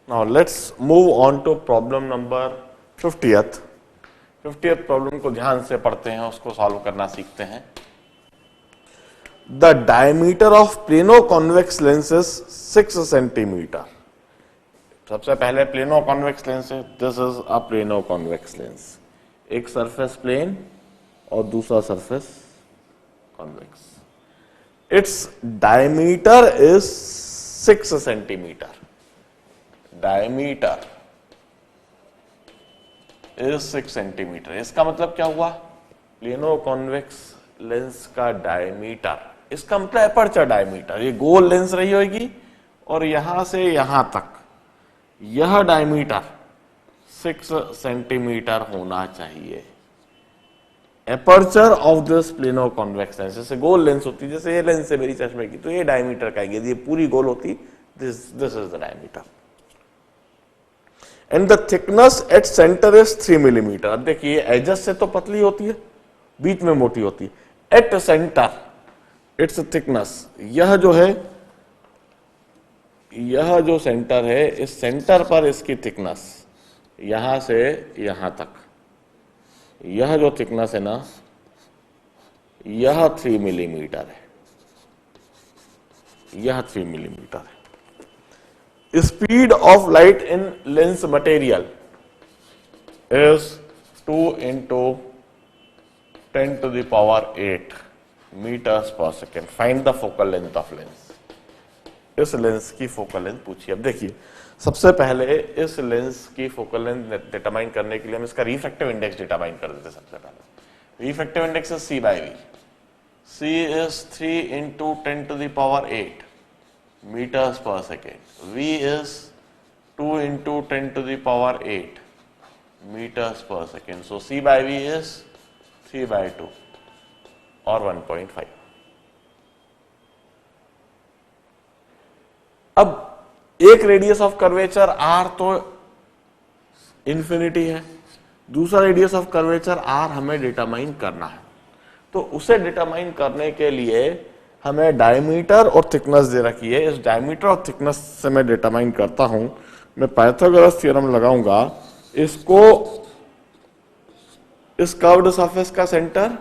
Now let's move on to problem number 50th problem को ध्यान से पढ़ते हैं, उसको सॉल्व करना सीखते हैं। The diameter of plano convex lens is 6 centimetre. सबसे पहले प्लेनो कॉन्वेक्स लेंस है, this is a plano convex lens. एक सरफेस प्लेन और दूसरा surface convex. Its diameter is 6 centimetre. Diameter is 6 centimetre. इसका मतलब क्या हुआ? प्लेनो कॉन्वेक्स लेंस का डायमीटर, इसका मतलब एपर्चर डायमीटर। ये गोल लेंस रही होगी और यहां से यहां तक यह डायमीटर 6 सेंटीमीटर होना चाहिए। Aperture of this plano convex lens, जैसे गोल लेंस होती है, जैसे ये लेंस है मेरी चश्मे की, तो ये डायमीटर का है। यदि ये पूरी गोल होती, this is the diameter. And the thickness at centre is 3 millimetre. अब देखिए एजेस से तो पतली होती है, बीच में मोटी होती है। एट सेंटर इट्स थिकनेस, यह जो है, यह जो सेंटर है, इस सेंटर पर इसकी थिकनेस यहां से यहां तक, यह जो थिकनेस है ना, यह 3 मिलीमीटर है। यह 3 मिलीमीटर है। Speed of light in lens material is 2 into 10⁸ metres पर second. Find the focal length of lens. इस लेंस की फोकल लेंथ पूछिए। अब देखिए, सबसे पहले इस लेंस की फोकल लेंथ डिटरमाइन करने के लिए हम इसका रिफ्रैक्टिव इंडेक्स डिटरमाइन कर देते। सबसे पहले refractive index is C/V। C is 3 into 10⁸ meters per second. V is 2 into 10⁸ meters per second. So C/V is 3/2 or 1.5. अब एक रेडियस ऑफ कर्वेचर R तो इंफिनिटी है, दूसरा रेडियस ऑफ कर्वेचर R हमें डिटरमाइन करना है। तो उसे डिटरमाइन करने के लिए हमें डायमीटर और थिकनेस दे रखी है। इस डायमीटर और थिकनेस से मैं डिटरमाइन करता हूं, मैं पाइथागोरस थ्योरम लगाऊंगा, इसको इस कर्व्ड सरफेस का सेंटर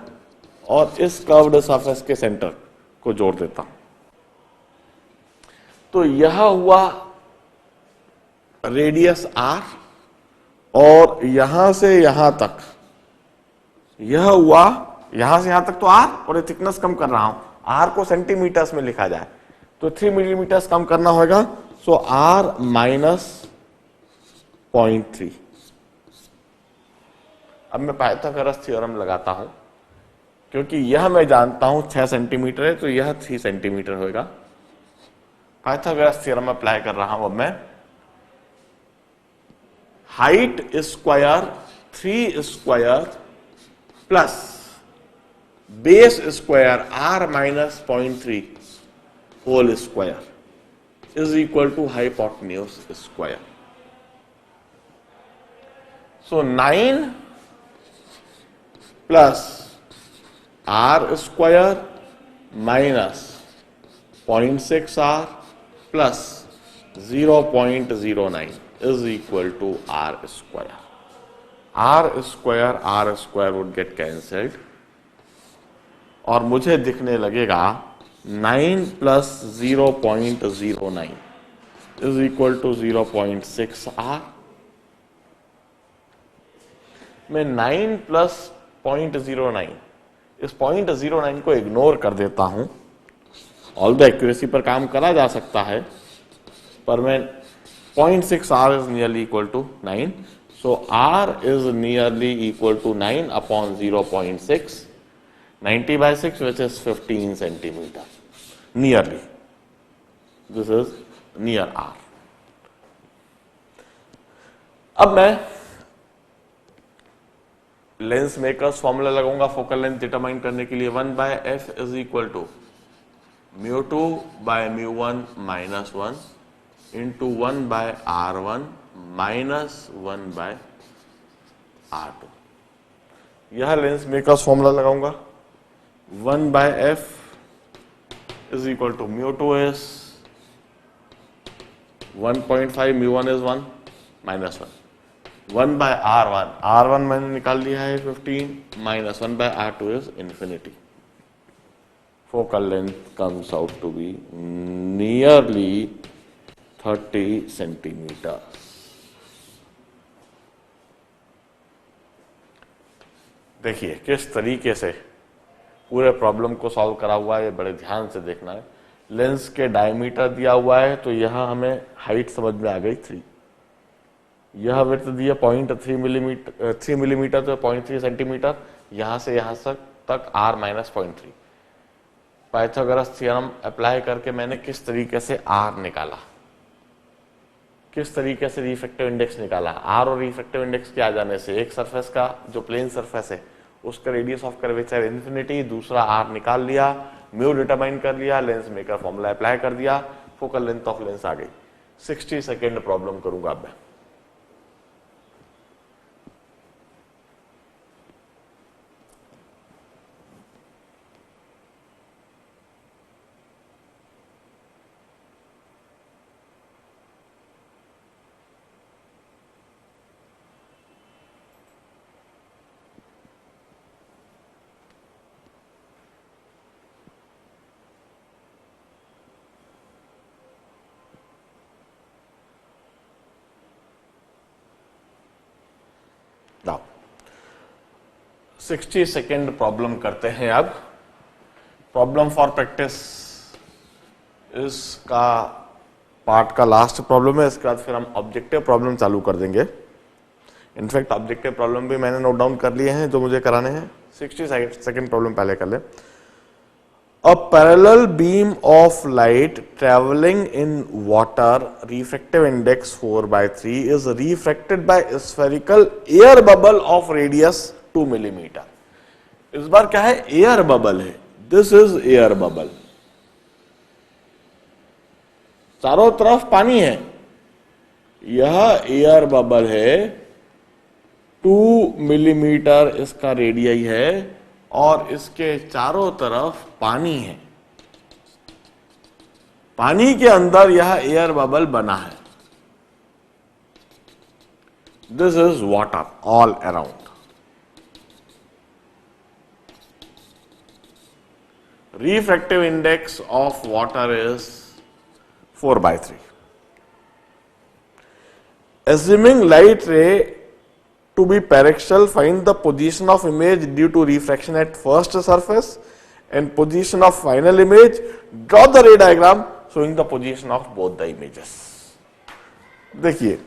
और इस कर्व्ड सरफेस के सेंटर को जोड़ देता हूं। तो यह हुआ रेडियस R और यहां से यहां तक यह हुआ, यहां से यहां तक तो R, और ये थिकनेस कम कर रहा हूं। R को सेंटीमीटर्स में लिखा जाए तो 3 मिलीमीटर्स कम करना होगा। सो R माइनस 0.3। अब मैं पाइथागोरस थ्योरम लगाता हूं, क्योंकि यह मैं जानता हूं 6 सेंटीमीटर है, तो यह 3 सेंटीमीटर होगा। पाइथागोरस थ्योरम अप्लाई कर रहा हूं। अब मैं height square 3 square plus base square R minus 0.3 whole square is equal to hypotenuse square. So 9 plus R square minus 0.6 R plus 0.09 is equal to R square. R square would get cancelled और मुझे दिखने लगेगा 9 plus 0.09 is equal to 0.6 R। मैं 9 plus 0.09, इस 0.09 को ignore कर देता हूं। ऑल द एक्यूरेसी पर काम करा जा सकता है, पर मैं 0.6 R is nearly equal to 9। So R is nearly equal to 9 upon 0.6, 90/6, which is 15 centimeter. Nearly. This is near R. अब मैं लेंस मेकर्स फॉर्मूला लगाऊंगा फोकल लेंथ डिटरमाइन करने के लिए। 1/f is equal to μ2/μ1 minus 1 into 1/r1 minus 1/r2। यह lens makers formula लगाऊंगा। 1/f is equal to μ2 is 1.5 mu one is 1 minus 1 R one मैंने निकाल लिया है 15 minus 1/r2 is infinity. Focal length comes out to be nearly 30 centimeters. देखिए किस तरीके से पूरे प्रॉब्लम को सॉल्व करा हुआ है, ये बड़े ध्यान से देखना है. लेंस के डायमीटर दिया हुआ है तो यहां हमें हाइट समझ में आ गई 3. यह विड्थ दिया 0.3 मिलीमीटर, 3 मिलीमीटर तो 0.3 सेंटीमीटर. यहां से यहां तक r minus 0.3. Pythagoras theorem apply करके मैंने किस तरीके से r निकाला, किस तरीके से रिफ्रैक्टिव इंडेक्स निकाला. r और रिफ्रैक्टिव इंडेक्स के आ जाने से एक सरफेस का जो प्लेन सरफेस है उसका रेडियस ऑफ कर्वेचर इन्फिनिटी, दूसरा r निकाल लिया, म्यू डिटरमाइन कर लिया, लेंस मेकर फॉर्मूला अप्लाई कर दिया, फोकल लेंथ ऑफ लेंस आ गई. 60 सेकेंड प्रॉब्लम करूंगा अब मैं. नाउ 60 सेकेंड प्रॉब्लम करते हैं अब. प्रॉब्लम फॉर प्रैक्टिस इसका पार्ट का लास्ट प्रॉब्लम है. इसके बाद फिर हम ऑब्जेक्टिव प्रॉब्लम चालू कर देंगे. इनफैक्ट ऑब्जेक्टिव प्रॉब्लम भी मैंने नोट डाउन कर लिए हैं जो मुझे कराने हैं. 60 सेकेंड प्रॉब्लम पहले कर ले. A parallel beam of light traveling in water, refractive index 4/3, is refracted by a spherical air bubble of radius 2 millimeter. इस बार क्या है, एयर बबल है. This is air bubble. चारों तरफ पानी है. यह एयर बबल है. 2 मिलीमीटर इसका रेडियस है और इसके चारों तरफ पानी है. पानी के अंदर यह एयर बबल बना है. This is water all around. Refractive index of water is 4/3. Assuming light ray to be paraxial, find the position of image due to refraction at first surface and position of final image. Draw the ray diagram showing the position of both the images. देखिए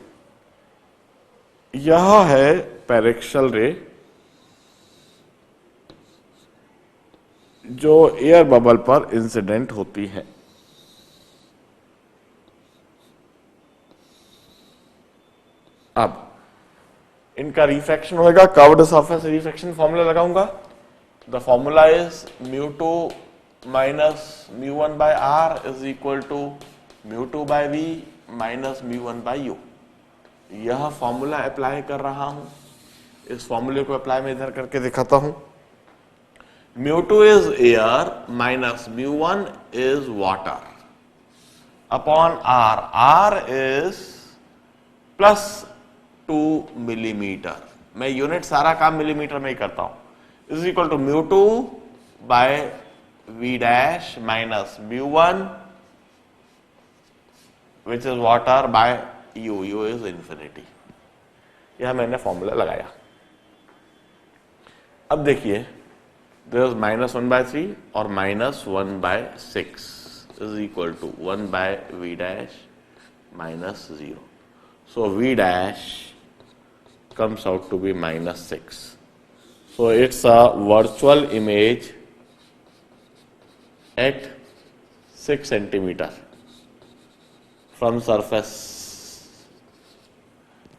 यह है paraxial ray जो air bubble पर incident होती है. अब इनका refraction होगा. कर्व्ड सरफेस रिफ्रैक्शन फॉर्मूला लगाऊंगा. The formula is μ2 minus μ1/r is equal to μ2/v minus μ1/u. यह फॉर्मूला अप्लाई कर रहा हूं. इस फॉर्मूले को अप्लाई मैं इधर करके दिखाता हूं. μ2 is air minus μ1 is water upon r. r is plus 2 millimetre. मैं यूनिट सारा काम मिलीमीटर में ही करता हूं. Is equal to μ2 by v dash minus μ1 which is water by u. u is infinity. यह मैंने फॉर्मूला लगाया. अब देखिए there is minus 1/3 और minus 1/6 is equal to 1/v dash minus 0. So v dash comes out to be minus 6. So it's a virtual image at 6 centimeter from surface.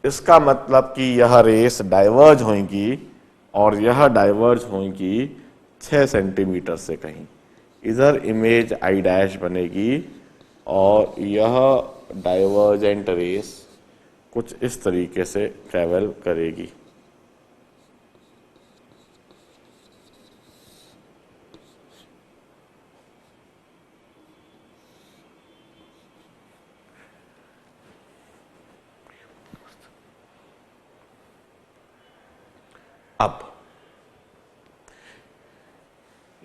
इसका मतलब कि यह रेस डाइवर्ज होंगी और यह डाइवर्ज होंगी 6 सेंटीमीटर से कहीं. इधर इमेज आई डैश बनेगी और यह डाइवर्जेंट रेस कुछ इस तरीके से ट्रेवल करेगी.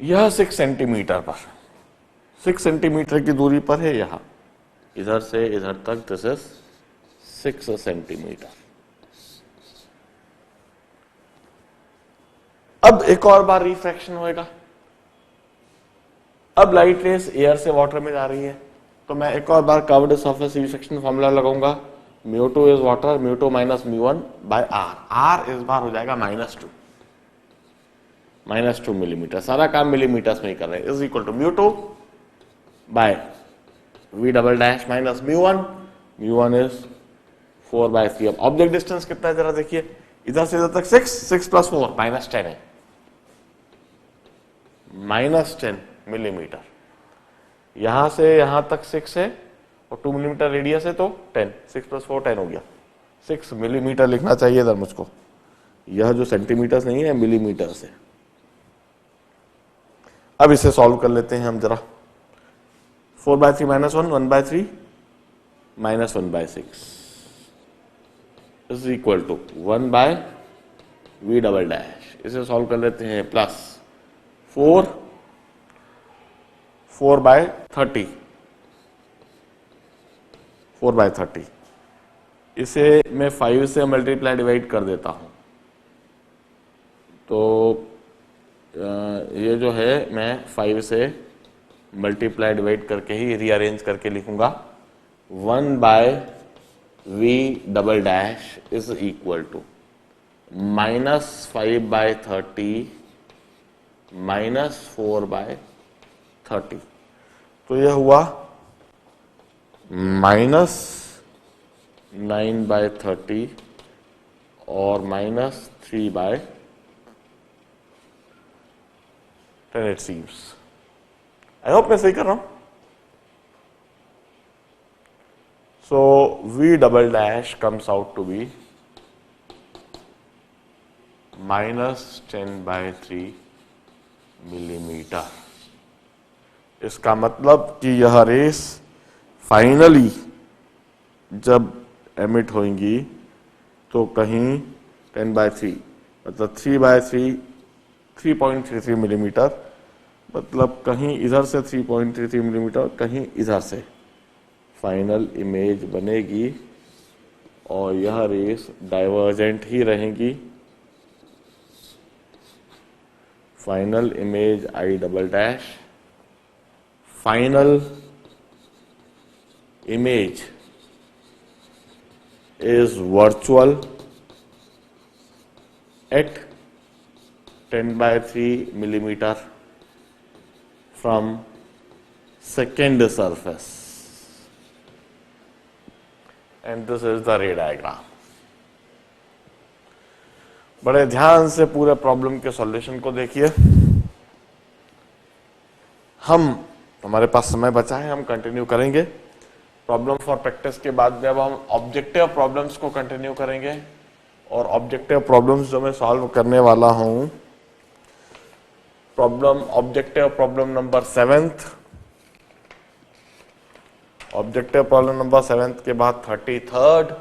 यह 6 सेंटीमीटर पर, 6 सेंटीमीटर की दूरी पर है, यहां इधर से इधर तक दिस इज 6 सेंटीमीटर। अब एक और बार रिफ्रैक्शन होएगा। अब लाइट रेस एयर से वाटर में जा रही है, तो मैं एक और बार कर्व्ड सरफेस रिफ्रैक्शन फॉर्मूला लगाऊंगा। μ2 is water, μ2 minus μ1 by R. R इस बार हो जाएगा -2 मिलीमीटर। सारा काम मिलीमीटर्स में ही कर रहे हैं। Is equal to μ2 by v double dash minus μ1। μ1 is 4/3। अब ऑब्जेक्ट डिस्टेंस कितना है जरा देखिए, इधर से इधर तक 6 प्लस 4 -10 है, -10 मिलीमीटर। यहां से यहां तक 6 है और 2 मिलीमीटर रेडियस है, तो 10, 6 प्लस 4 10 हो गया। 6 मिलीमीटर लिखना चाहिए इधर मुझको, यह जो सेंटीमीटर नहीं है मिलीमीटर से। अब इसे सॉल्व कर लेते हैं हम जरा। 4/3 -1, 1/3 -1/6 is equal to 1/v double dash. इसे सॉल्व कर लेते हैं। प्लस 4/30, 4/30। इसे मैं 5 से मल्टीप्लाई डिवाइड कर देता हूं, तो ये जो है मैं 5 से मल्टीप्लाई डिवाइड करके ही रीअरेंज करके लिखूंगा। 1/v double dash is equal to -5/30 -4/30। तो यह हुआ -9/30 और -3/10 इट सीम्स। आई होप मैं सही कर रहा हूं। So v double dash comes out to be -10/3 millimetre. इसका मतलब कि यह रेस फाइनली जब एमिट होंगी तो कहीं 10/3 मतलब 3/3 मिलीमीटर, मतलब कहीं इधर से 3.33 मिलीमीटर, कहीं इधर से फाइनल इमेज बनेगी और यह रेस डाइवर्जेंट ही रहेगी। Final image I double dash, final image is virtual at 10/3 millimeter from second surface, and this is the ray diagram. बड़े ध्यान से पूरे प्रॉब्लम के सॉल्यूशन को देखिए। हमारे पास समय बचा है, हम कंटिन्यू करेंगे प्रॉब्लम फॉर प्रैक्टिस के बाद में। अब हम ऑब्जेक्टिव प्रॉब्लम्स को कंटिन्यू करेंगे, और ऑब्जेक्टिव प्रॉब्लम्स जो मैं सॉल्व करने वाला हूं, objective problem number 7, objective problem number 7 के बाद 33rd,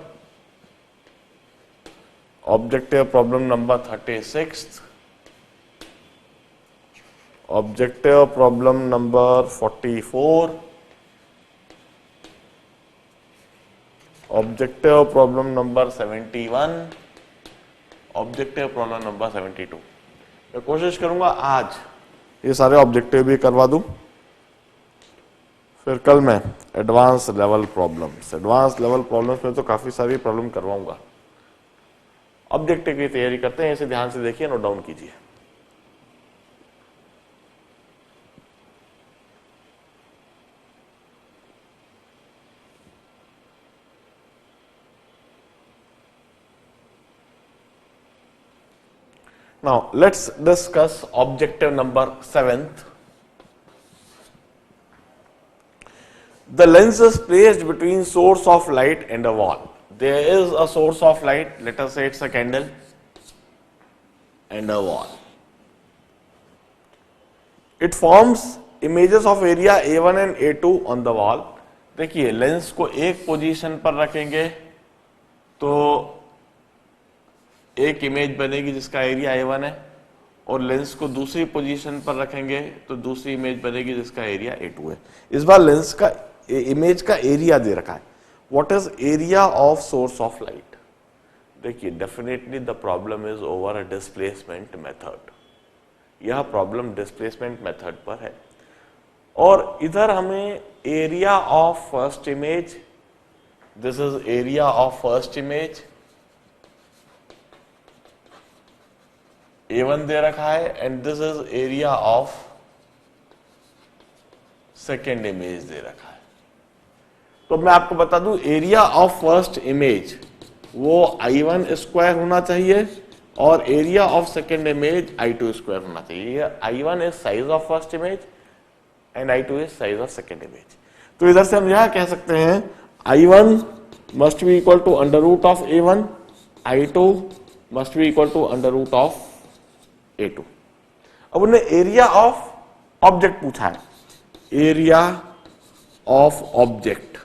objective problem number 36, objective problem number 44, objective problem number 71, objective problem number 72। मैं कोशिश करूंगा आज ये सारे ऑब्जेक्टिव भी करवा दूं, फिर कल मैं एडवांस लेवल प्रॉब्लम्स में तो काफी सारी प्रॉब्लम करवाऊंगा। ऑब्जेक्टिव की तैयारी करते हैं, इसे ध्यान से देखिए, नोट डाउन कीजिए। Now let's discuss objective number 7th. The lens is placed between source of light and a wall. There is a source of light, let us say it's a candle, and a wall. It forms images of area A1 and A2 on the wall. देखिए lens को एक position पर रखेंगे तो एक image बनेगी जिसका area A1 है, और लेंस को दूसरी पोजीशन पर रखेंगे तो दूसरी इमेज बनेगी जिसका एरिया A2 है। इस बार लेंस का इमेज का एरिया दे रखा है। What is area of source of light? देखिए definitely the problem is over a displacement method. यह प्रॉब्लम डिस्प्लेसमेंट मेथड पर है और इधर हमें area of first image, this is area of first image A1 दे रखा है and this is area of second image दे रखा है। तो मैं आपको बता दूं एरिया ऑफ फर्स्ट इमेज वो I1 स्क्वायर होना चाहिए और area of second image I2 square होना चाहिए। I1 is size of first image and I2 is size of second image. तो इधर से हम यह कह सकते हैं I1 must be equal to under root of A1, I2 must be equal to under root of A2। अब उन्हें एरिया ऑफ ऑब्जेक्ट पूछा है, area of object,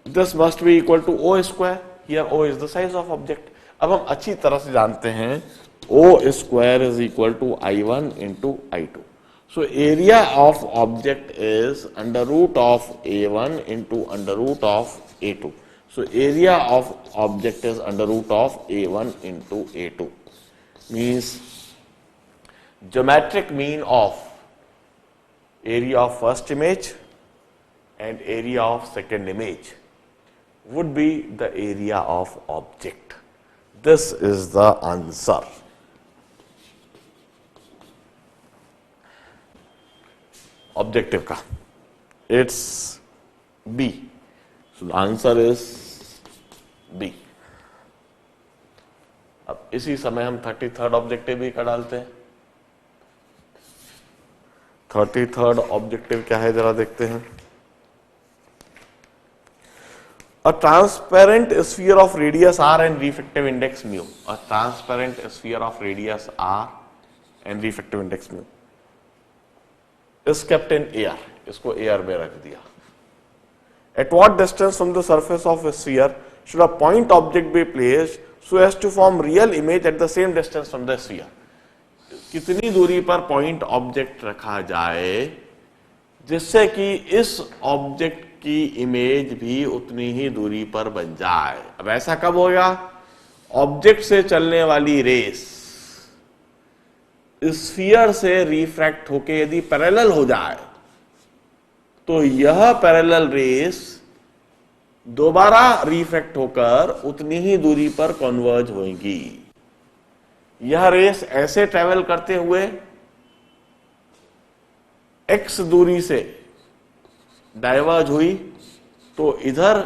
this must be equal to O square, here O is the size of object. अब हम अच्छी तरह से जानते हैं O square is equal to I1 into I2। So area of object is under root of A1 into under root of A2। So area of object is under root of A1 into A2। means geometric mean of area of first image and area of second image would be the area of object. This is the answer. Objective ka. It's B. So the answer is B. अब इसी समय हम 33rd objective भी कर डालते हैं। 33rd objective क्या है जरा देखते हैं। A transparent sphere of radius R and refractive index mu. A transparent sphere of radius R and refractive index mu is kept in air. इसको एयर में रख दिया। At what distance from the surface of a sphere should a point object be placed so as to form real image at the same distance from the sphere? कितनी दूरी पर point object रखा जाए जिससे कि इस ऑब्जेक्ट की image भी उतनी ही दूरी पर बन जाए। अब ऐसा कब होगा? ऑब्जेक्ट से चलने वाली रेस स्फीयर से रिफ्रैक्ट होके यदि पैरेलल हो जाए तो यह पैरेलल रेस दोबारा रिफ्रैक्ट होकर उतनी ही दूरी पर कन्वर्ज होगी। यह रेस ऐसे ट्रेवल करते हुए x दूरी से डाइवर्ज हुई तो इधर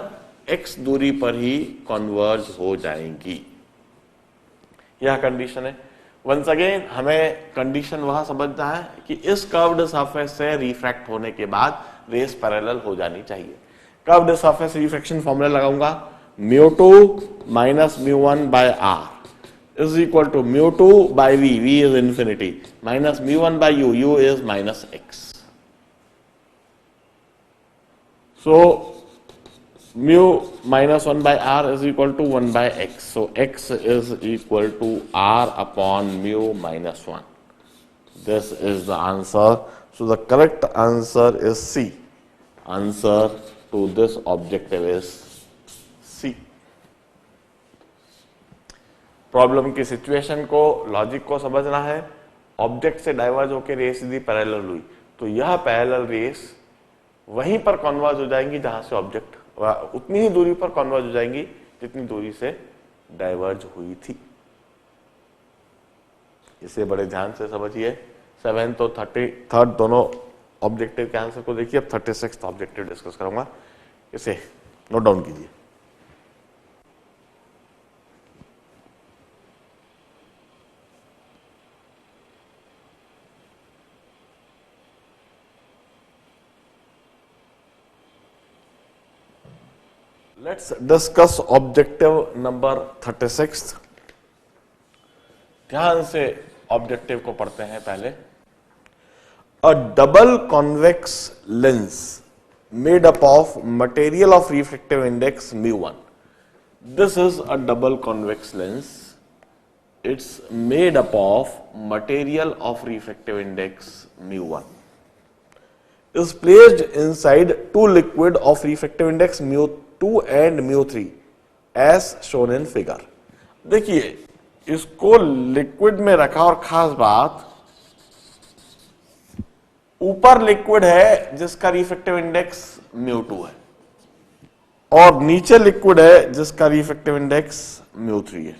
x दूरी पर ही कन्वर्ज हो जाएंगी। यह कंडीशन है। वंस अगेन हमें कंडीशन वहां समझना है कि इस कर्व्ड सरफेस से रिफ्रैक्ट होने के बाद रेस पैरेलल हो जानी चाहिए। कर्व्ड सरफेस रिफ्रैक्शन फॉर्मूला लगाऊंगा μ2 minus μ1 by r is equal to μ2 by v, v is infinity, minus μ1 by u, u is minus x. So mu minus 1 by r is equal to 1 by x. So x is equal to r upon mu minus 1. This is the answer. So the correct answer is C. Answer to this objective is C. Problem की situation को, logic को समझना है। Object से diverge होकर race यदि parallel हुई तो यह पैरेलल रेस वहीं पर कन्वर्ज हो जाएंगी जहां से ऑब्जेक्ट, उतनी ही दूरी पर कन्वर्ज हो जाएंगी जितनी दूरी से डाइवर्ज हुई थी। इसे बड़े ध्यान से समझिए। 7th और 33rd दोनों ऑब्जेक्टिव के आंसर को देखिए। अब 36th ऑब्जेक्टिव डिस्कस करूंगा, इसे नोट डाउन कीजिए। Let's discuss objective number 36. ध्यान से ऑब्जेक्टिव को पढ़ते हैं पहले। A double convex lens made up of material of refractive index mu1. This is a double convex lens It's made up of material of refractive index mu1 is placed inside two liquid of refractive index mu2 and mu3 as shown in figure. देखिए इसको liquid में रखा और खास बात ऊपर liquid है जिसका रिफ्रैक्टिव इंडेक्स mu2 है और नीचे लिक्विड है जिसका रिफ्रैक्टिव इंडेक्स mu3 है.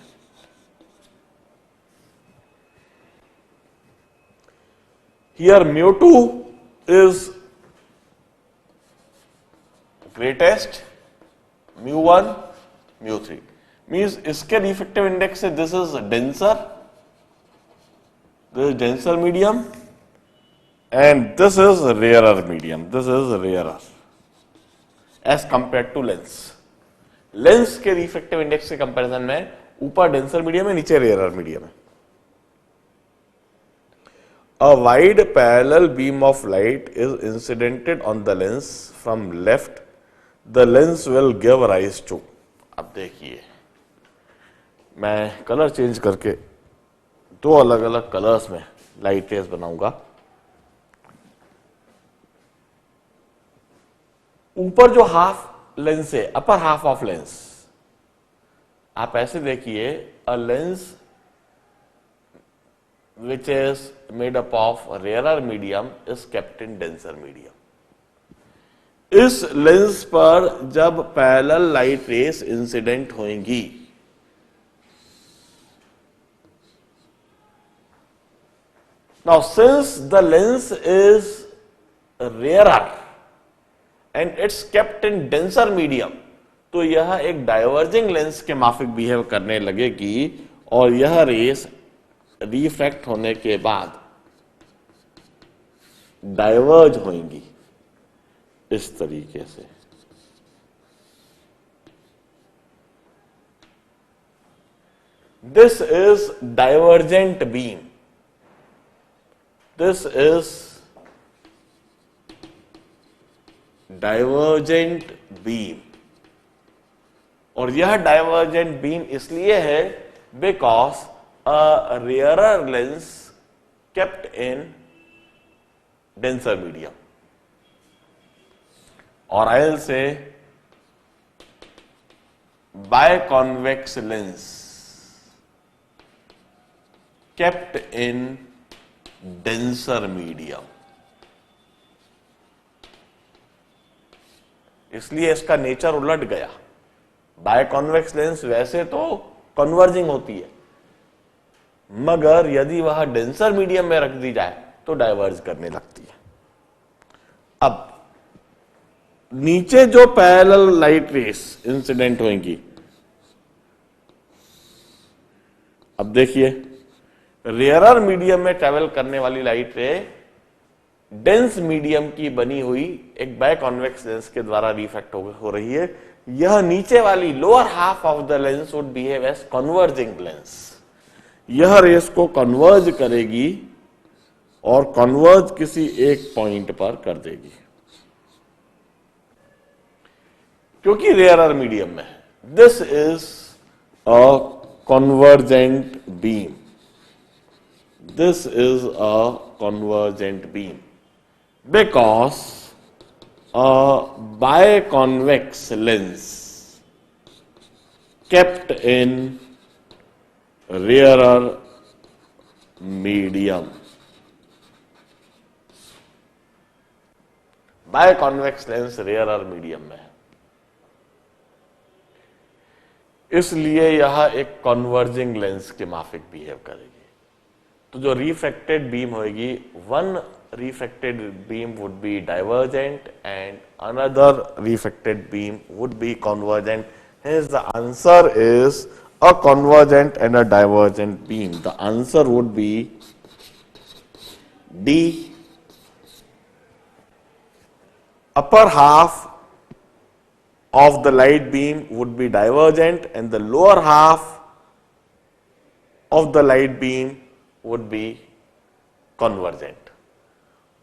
Here mu2 is greatest, mu1, mu3 means इसके रिफ्रैक्टिव इंडेक्स से this is denser medium and this is rarer medium. This is rarer as compared to lens. Lens के refractive index के comparison में ऊपर denser medium है, नीचे rare medium है. A wide parallel beam of light is incidented on the lens from left. The lens will give rise to. अब देखिए मैं कलर चेंज करके दो अलग अलग कलर्स में लाइट रेज बनाऊंगा. ऊपर जो हाफ लेंस है, अपर हाफ ऑफ लेंस, आप ऐसे देखिए, a lens which is made up of rarer medium is kept in denser medium. इस लेंस पर जब पैरेलल लाइट रेस इंसिडेंट होंगी now since the lens is rarer and it's kept in denser medium तो यह एक diverging lens के माफिक behave करने लगेगी और यह रेस रिफ्रैक्ट होने के बाद डाइवर्ज होंगी इस तरीके से. This is divergent beam. This is divergent beam और यह डाइवर्जेंट बीम इसलिए है because a rarer lens kept in denser medium, or I'll say biconvex lens kept in denser medium. इसलिए इसका नेचर उलट गया. बायकॉन्वेक्स लेंस वैसे तो कन्वर्जिंग होती है मगर यदि वह डेंसर मीडियम में रख दी जाए तो डाइवर्ज करने लगती है. अब नीचे जो पैरेलल लाइट रेस इंसिडेंट होंगी, अब देखिए रेयरर मीडियम में ट्रेवल करने वाली लाइट रे डेंस मीडियम की बनी हुई एक बायकॉन्वेक्स लेंस के द्वारा रिफ्रैक्ट हो रही है. यह नीचे वाली lower half of the lens would behave as converging lens. यह रेस को कन्वर्ज करेगी और कन्वर्ज किसी एक पॉइंट पर कर देगी क्योंकि रेयरर मीडियम में. This is a convergent beam. This is a convergent beam because a biconvex lens kept in rarer medium. Biconvex lens rarer medium में है इसलिए यह एक कन्वर्जिंग लेंस के माफिक बिहेव करेगी. तो जो रिफ्रैक्टेड बीम होगी, one refracted beam would be divergent and another refracted beam would be convergent. Hence the answer is a convergent and a divergent beam. The answer would be D. Upper half of the light beam would be divergent and the lower half of the light beam would be convergent.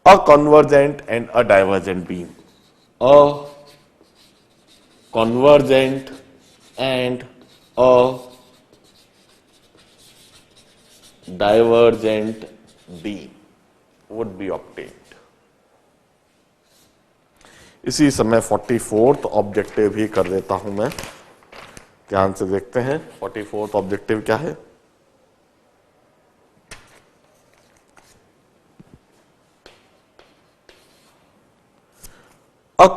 A convergent and a divergent beam. A convergent and a divergent D would be obtained. इसी समय 44th objective भी कर देता हूं मैं, ध्यान से देखते हैं 44th ऑब्जेक्टिव क्या है। A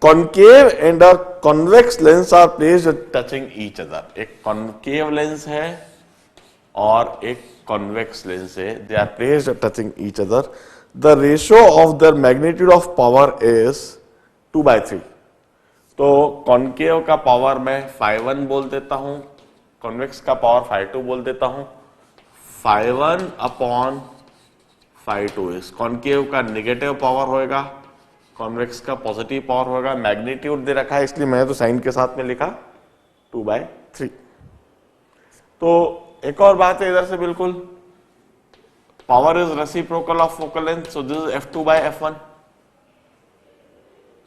concave and a convex lens are placed touching each other. एक concave लेंस है और एक convex लेंस है, they are placed touching each other. The ratio of their magnitude of power is 2/3. तो concave का power मैं phi1 बोल देता हूं, कॉन्वेक्स का पावर phi2 बोल देता हूं। phi1 अपॉन phi2 इस कॉन्केव का नेगेटिव पावर होएगा, कॉन्वेक्स का पॉजिटिव पावर होगा। मैग्नीट्यूड दे रखा है इसलिए मैंने तो साइन के साथ में लिखा 2/3। तो एक और बात है इधर से बिल्कुल, power is reciprocal of focal length, so this is f2/f1,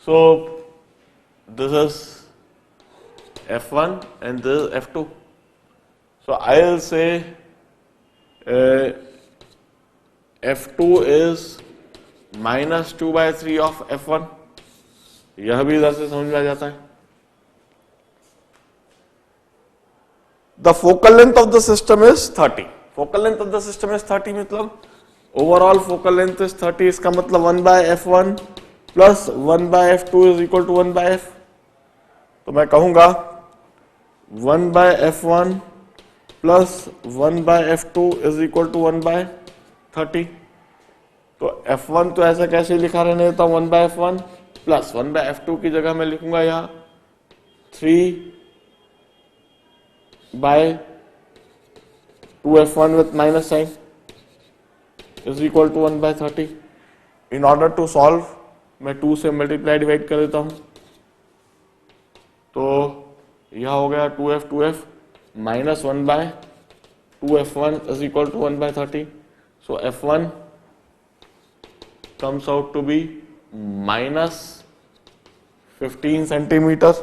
so this is f1 and this is f2, so I will say f2 is -2/3 of f1, यह भी इधर से समझ में आ जाता है। The focal length of the system is 30, focal length of the system is 30 मतलब overall focal length is 30, इसका मतलब 1/f1 plus 1/f2 is equal to 1/f। तो मैं कहूंगा 1/f1 plus 1/f2 is equal to 1/30। तो f1 तो ऐसा कैसे लिखा रहने देता हूं 1/f1 प्लस 1/f2 की जगह मैं लिखूंगा यहां 3/2f1 with minus sign is equal to 1/30। In order to solve मैं 2 से मल्टीप्लाई डिवाइड कर देता हूं, तो यह हो गया 2f minus 1/2f1 is equal to 1/30। So f1 comes out to be minus 15 centimeter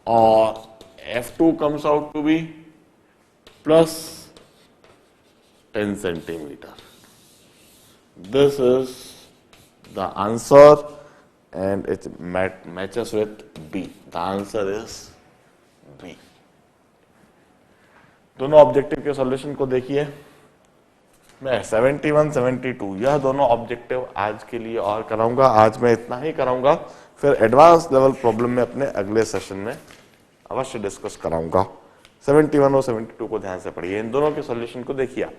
और f2 comes out to be plus 10 centimeter. This is the answer and it matches with B. The answer is B. दोनों objective के solution को देखिए। मैं 71, 72 यह दोनों objective आज के लिए और कराऊंगा, आज मैं इतना ही कराऊंगा, फिर एडवांस लेवल प्रॉब्लम में अपने अगले सेशन में अवश्य डिस्कस कराऊंगा। 71 और 72 को ध्यान से पढ़िए, इन दोनों के सॉल्यूशन को देखिए आप।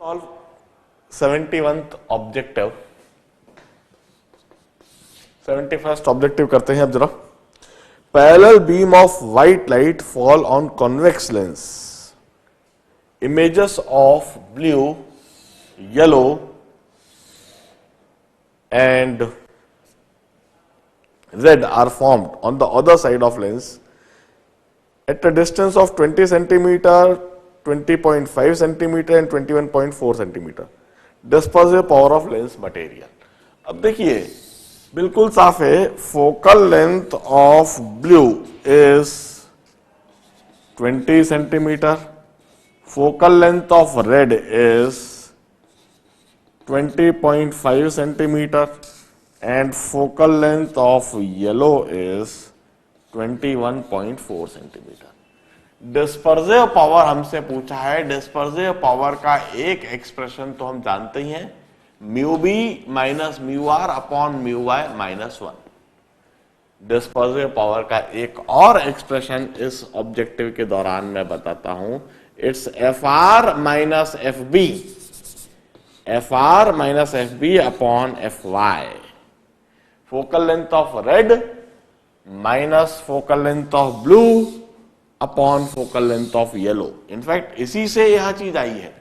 Solve 71th objective. 71st objective करते हैं अब जरा। Parallel beam of white light fall on convex lens, images of blue, yellow and red are formed on the other side of lens at a distance of 20 centimeter, 20.5 centimeter and 21.4 centimeter. Dispersive power of lens material. अब देखिए बिल्कुल साफ है, focal length of blue is 20 centimetre, focal length of red is 20.5 centimeter and focal length of yellow is 21.4 centimeter. Dispersive power हमसे पूछा है, dispersive power का एक एक्सप्रेशन तो हम जानते ही हैं, mu B minus mu R upon mu Y minus 1। Dispersive power का एक और एक्सप्रेशन इस ऑब्जेक्टिव के दौरान मैं बताता हूं, it's f R minus f B, f R minus f B upon f Y. Focal length of red minus focal length of blue upon focal length of yellow. In fact इसी से यह चीज आई है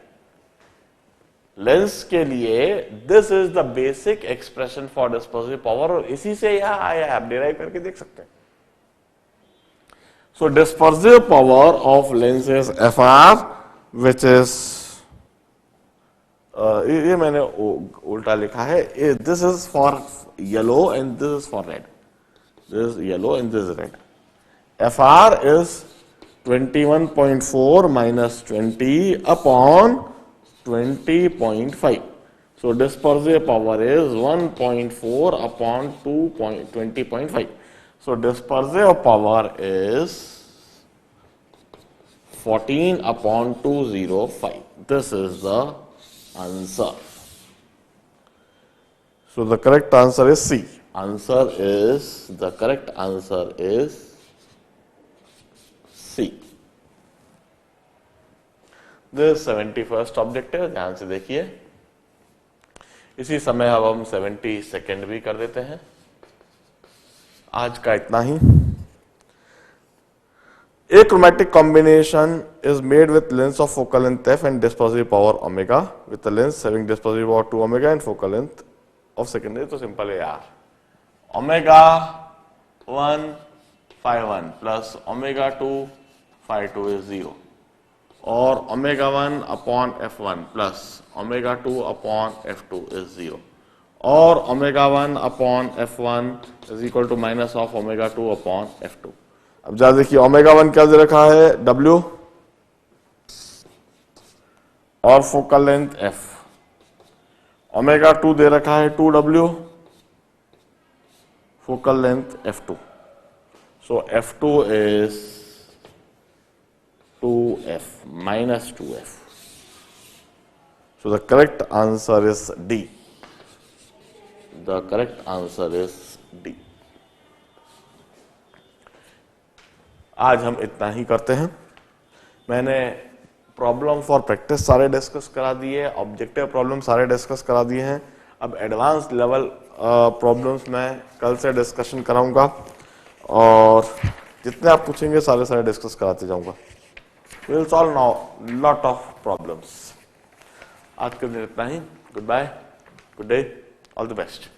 लेंस के लिए। This is the basic expression for dispersive power, और इसी से यह आया है, आप डिराइव करके देख सकते हैं। So dispersive power of lens is f r which is, ये मैंने उल्टा लिखा है, this is for yellow and this is for red, this is yellow and this is red. F r is 21.4 minus 20 upon 20.5. So dispersive power is 1.4 upon 20.5. So dispersive power is 14 upon 205. This is the answer. So the correct answer is C. The correct answer is C. This 71st objective, ध्यान से देखिए। इसी समय अब हम 72nd भी कर देते हैं। आज का इतना ही। A chromatic combination is made with lens of focal length f and dispersive power omega with a lens having dispersive power 2 omega and focal length of secondary। तो सिंपल है यार, omega 1 phi 1 plus omega 2 phi 2 is 0, और omega 1 upon f1 plus omega 2 upon f2 is 0, और omega 1 upon f1 is equal to minus of omega 2 upon f2। अब जरा देखिए, omega 1 क्या दे रखा है, w, और फोकल लेंथ f। ओमेगा 2 दे रखा है 2w, focal length f2। So f2 is 2f minus 2f. So the correct answer is D. The correct answer is D. आज हम इतना ही करते हैं। मैंने प्रॉब्लम फॉर प्रैक्टिस सारे डिस्कस करा दिए, ऑब्जेक्टिव प्रॉब्लम सारे डिस्कस करा दिए हैं। अब एडवांस लेवल प्रॉब्लम्स मैं कल से डिस्कशन कराऊंगा, और जितने आप पूछेंगे सारे डिस्कस कराते जाऊंगा। We will solve now lot of problems. आज के दिन इतना ही। Goodbye, good day, all the best.